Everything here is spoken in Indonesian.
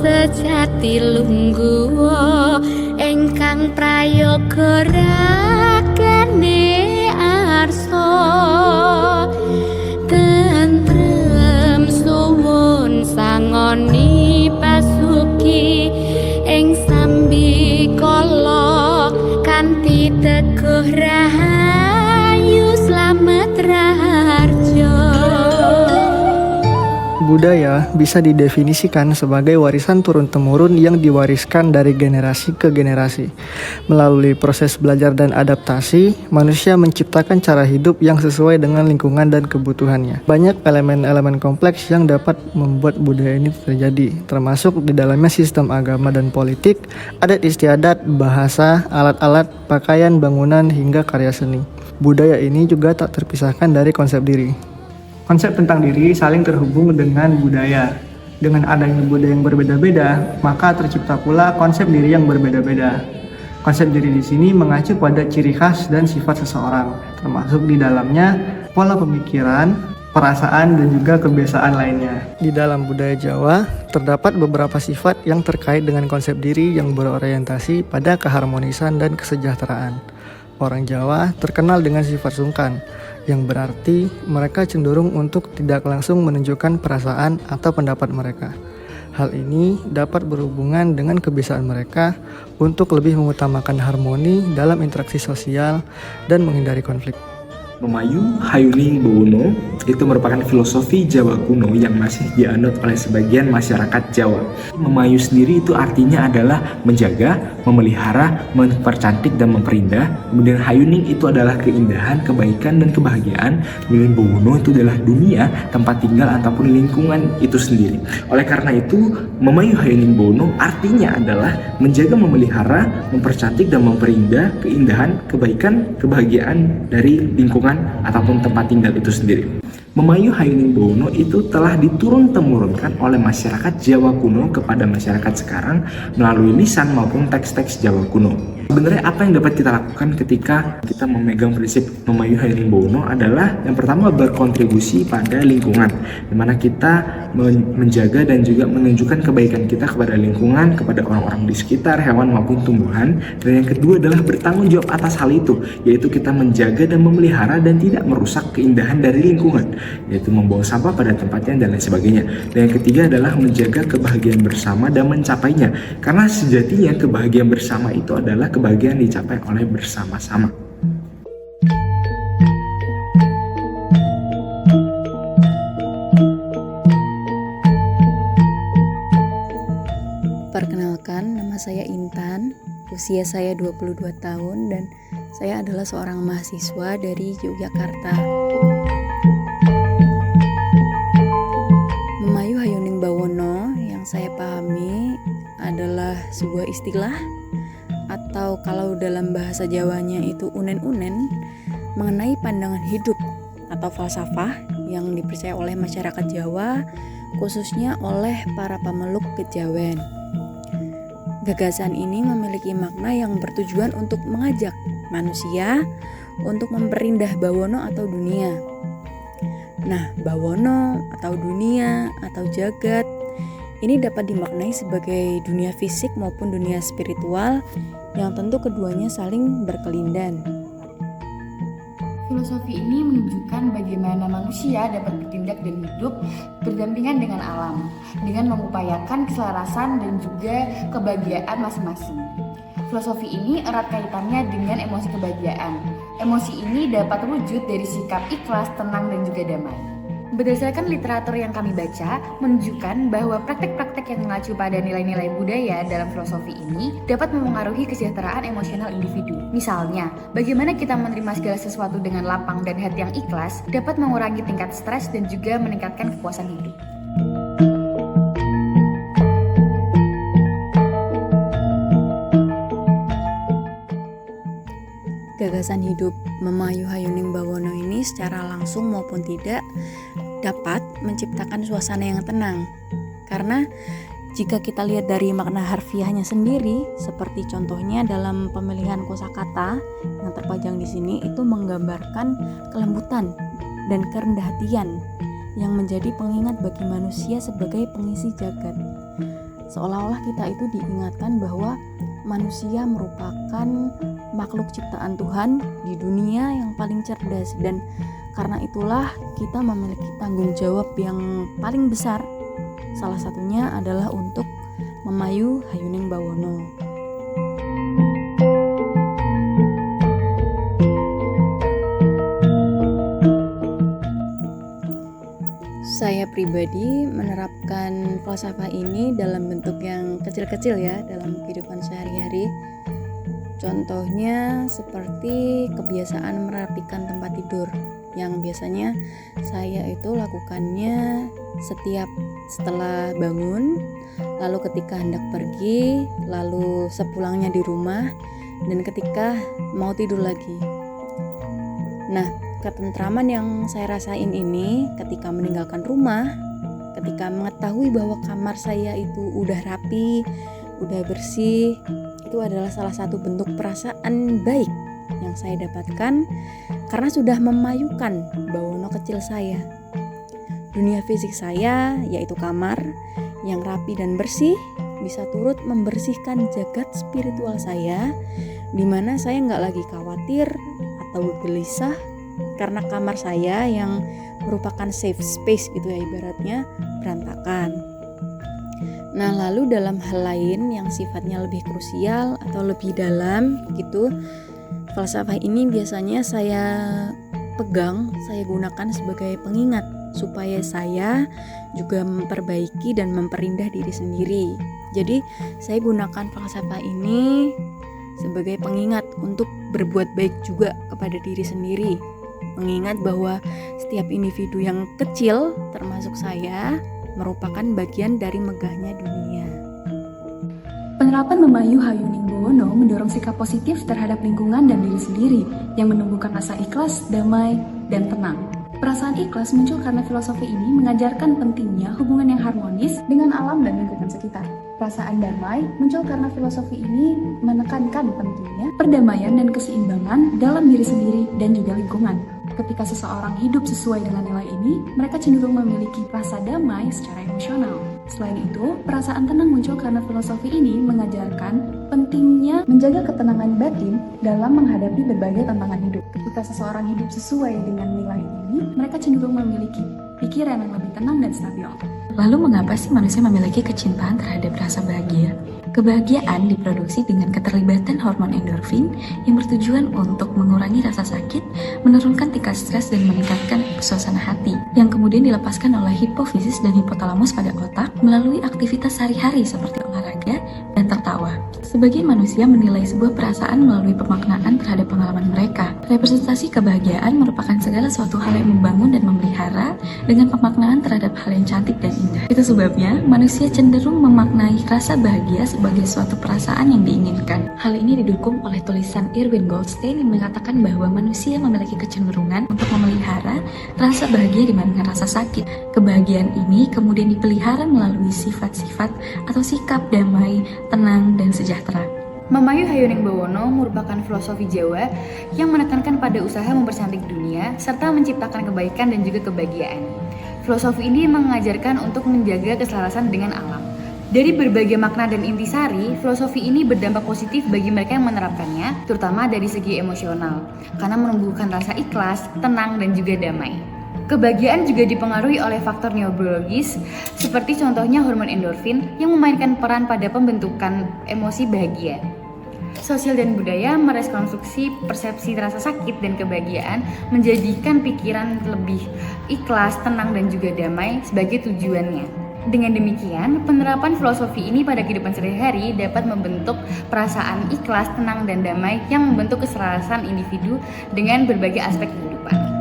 sejati lungguh engkang prayoga ragane arsa tentrem suwun sangoni pasuki ing sambi kala kanthi teguh rahayu slamet raharja. Budaya bisa didefinisikan sebagai warisan turun-temurun yang diwariskan dari generasi ke generasi. Melalui proses belajar dan adaptasi, manusia menciptakan cara hidup yang sesuai dengan lingkungan dan kebutuhannya. Banyak elemen-elemen kompleks yang dapat membuat budaya ini terjadi, termasuk di dalamnya sistem agama dan politik, adat istiadat, bahasa, alat-alat, pakaian, bangunan, hingga karya seni. Budaya ini juga tak terpisahkan dari konsep diri. Konsep tentang diri saling terhubung dengan budaya. Dengan adanya budaya yang berbeda-beda, maka tercipta pula konsep diri yang berbeda-beda. Konsep diri di sini mengacu pada ciri khas dan sifat seseorang, termasuk di dalamnya pola pemikiran, perasaan, dan juga kebiasaan lainnya. Di dalam budaya Jawa, terdapat beberapa sifat yang terkait dengan konsep diri yang berorientasi pada keharmonisan dan kesejahteraan. Orang Jawa terkenal dengan sifat sungkan, yang berarti mereka cenderung untuk tidak langsung menunjukkan perasaan atau pendapat mereka. Hal ini dapat berhubungan dengan kebiasaan mereka untuk lebih mengutamakan harmoni dalam interaksi sosial dan menghindari konflik. Memayu Hayuning Bowono itu merupakan filosofi Jawa kuno yang masih dianut oleh sebagian masyarakat Jawa. Memayu sendiri itu artinya adalah menjaga, memelihara, mempercantik, dan memperindah. Kemudian Hayuning itu adalah keindahan, kebaikan, dan kebahagiaan. Kemudian Bowono itu adalah dunia, tempat tinggal ataupun lingkungan itu sendiri. Oleh karena itu, Memayu Hayuning Bowono artinya adalah menjaga, memelihara, mempercantik, dan memperindah keindahan, kebaikan, kebahagiaan dari lingkungan ataupun tempat tinggal itu sendiri. Memayu Hayuning Bowono itu telah diturun-temurunkan oleh masyarakat Jawa kuno kepada masyarakat sekarang melalui lisan maupun teks-teks Jawa kuno. Sebenarnya apa yang dapat kita lakukan ketika kita memegang prinsip Memayu Hayuning Bowono adalah yang pertama berkontribusi pada lingkungan, di mana kita menjaga dan juga menunjukkan kebaikan kita kepada lingkungan, kepada orang-orang di sekitar, hewan maupun tumbuhan. Dan yang kedua adalah bertanggung jawab atas hal itu, yaitu kita menjaga dan memelihara dan tidak merusak keindahan dari lingkungan, yaitu membuang sampah pada tempatnya dan lain sebagainya. Dan yang ketiga adalah menjaga kebahagiaan bersama dan mencapainya, karena sejatinya kebahagiaan bersama itu adalah kebahagiaan dicapai oleh bersama-sama. Perkenalkan, nama saya Intan, usia saya 22 tahun dan saya adalah seorang mahasiswa dari Yogyakarta. Memayu Hayuning Bowono yang saya pahami adalah sebuah istilah atau kalau dalam bahasa Jawanya itu unen-unen mengenai pandangan hidup atau falsafah yang dipercaya oleh masyarakat Jawa, khususnya oleh para pemeluk kejawen. Gagasan ini memiliki makna yang bertujuan untuk mengajak manusia untuk memperindah bawono atau dunia. Nah, bawono atau dunia atau jagat ini dapat dimaknai sebagai dunia fisik maupun dunia spiritual yang tentu keduanya saling berkelindan. Filosofi ini menunjukkan bagaimana manusia dapat bertindak dan hidup berdampingan dengan alam, dengan mengupayakan keselarasan dan juga kebahagiaan masing-masing. Filosofi ini erat kaitannya dengan emosi kebahagiaan. Emosi ini dapat wujud dari sikap ikhlas, tenang, dan juga damai. Berdasarkan literatur yang kami baca, menunjukkan bahwa praktek-praktek yang mengacu pada nilai-nilai budaya dalam filosofi ini dapat memengaruhi kesejahteraan emosional individu. Misalnya, bagaimana kita menerima segala sesuatu dengan lapang dan hati yang ikhlas dapat mengurangi tingkat stres dan juga meningkatkan kepuasan hidup. Gagasan hidup Memayu Hayuning Bowono ini secara langsung maupun tidak dapat menciptakan suasana yang tenang. Karena jika kita lihat dari makna harfiahnya sendiri, seperti contohnya dalam pemilihan kosakata yang terpajang di sini itu menggambarkan kelembutan dan kerendah hatian yang menjadi pengingat bagi manusia sebagai pengisi jagat. seolah-olah kita itu diingatkan bahwa manusia merupakan makhluk ciptaan Tuhan di dunia yang paling cerdas, dan karena itulah kita memiliki tanggung jawab yang paling besar. Salah satunya adalah untuk memayu Hayuning Bawono. Saya pribadi menerapkan falsafah ini dalam bentuk yang kecil-kecil ya dalam kehidupan sehari-hari. Contohnya seperti kebiasaan merapikan tempat tidur yang biasanya saya itu lakukannya setelah bangun, lalu ketika hendak pergi, lalu sepulangnya di rumah, dan ketika mau tidur lagi. Nah, ketentraman yang saya rasain ini ketika meninggalkan rumah, ketika mengetahui bahwa kamar saya itu udah rapi, udah bersih, itu adalah salah satu bentuk perasaan baik yang saya dapatkan karena sudah memayukan bawono kecil saya. Dunia fisik saya, yaitu kamar yang rapi dan bersih, bisa turut membersihkan jagat spiritual saya, di mana saya nggak lagi khawatir atau gelisah karena kamar saya yang merupakan safe space gitu ya, ibaratnya berantakan. Nah, lalu dalam hal lain yang sifatnya lebih krusial atau lebih dalam gitu, falsafah ini biasanya saya pegang, saya gunakan sebagai pengingat supaya saya juga memperbaiki dan memperindah diri sendiri. Jadi saya gunakan falsafah ini sebagai pengingat untuk berbuat baik juga kepada diri sendiri. Mengingat bahwa setiap individu yang kecil, termasuk saya, merupakan bagian dari megahnya dunia. Penerapan memayu Hayuning Bawono mendorong sikap positif terhadap lingkungan dan diri sendiri yang menumbuhkan rasa ikhlas, damai, dan tenang. Perasaan ikhlas muncul karena filosofi ini mengajarkan pentingnya hubungan yang harmonis dengan alam dan lingkungan sekitar. Perasaan damai muncul karena filosofi ini menekankan pentingnya perdamaian dan keseimbangan dalam diri sendiri dan juga lingkungan. Ketika seseorang hidup sesuai dengan nilai ini, mereka cenderung memiliki rasa damai secara emosional. Selain itu, perasaan tenang muncul karena filosofi ini mengajarkan pentingnya menjaga ketenangan batin dalam menghadapi berbagai tantangan hidup. Ketika seseorang hidup sesuai dengan nilai ini, mereka cenderung memiliki pikiran yang lebih tenang dan stabil. Lalu mengapa sih manusia memiliki kecintaan terhadap rasa bahagia? Kebahagiaan diproduksi dengan keterlibatan hormon endorfin yang bertujuan untuk mengurangi rasa sakit, menurunkan tingkat stres dan meningkatkan suasana hati, yang kemudian dilepaskan oleh hipofisis dan hipotalamus pada otak melalui aktivitas sehari-hari seperti olahraga dan tertawa. Sebagian manusia menilai sebuah perasaan melalui pemaknaan terhadap pengalaman mereka. Representasi kebahagiaan merupakan segala suatu hal yang membangun dan memelihara dengan pemaknaan terhadap hal yang cantik dan indah. Itu sebabnya manusia cenderung memaknai rasa bahagia sebagai suatu perasaan yang diinginkan. Hal ini didukung oleh tulisan Irwin Goldstein yang mengatakan bahwa manusia memiliki kecenderungan untuk memelihara rasa bahagia dibandingkan rasa sakit. Kebahagiaan ini kemudian dipelihara melalui sifat-sifat atau sikap damai, tenang, dan sejahtera. Memayu Hayuning Bawono merupakan filosofi Jawa yang menekankan pada usaha mempercantik dunia serta menciptakan kebaikan dan juga kebahagiaan. Filosofi ini mengajarkan untuk menjaga keselarasan dengan alam. Dari berbagai makna dan intisari, filosofi ini berdampak positif bagi mereka yang menerapkannya, terutama dari segi emosional, karena menumbuhkan rasa ikhlas, tenang, dan juga damai. Kebahagiaan juga dipengaruhi oleh faktor neurobiologis, seperti contohnya hormon endorfin yang memainkan peran pada pembentukan emosi bahagia. Sosial dan budaya merekonstruksi persepsi rasa sakit dan kebahagiaan, menjadikan pikiran lebih ikhlas, tenang, dan juga damai sebagai tujuannya. Dengan demikian, penerapan filosofi ini pada kehidupan sehari-hari dapat membentuk perasaan ikhlas, tenang, dan damai yang membentuk keselarasan individu dengan berbagai aspek kehidupan.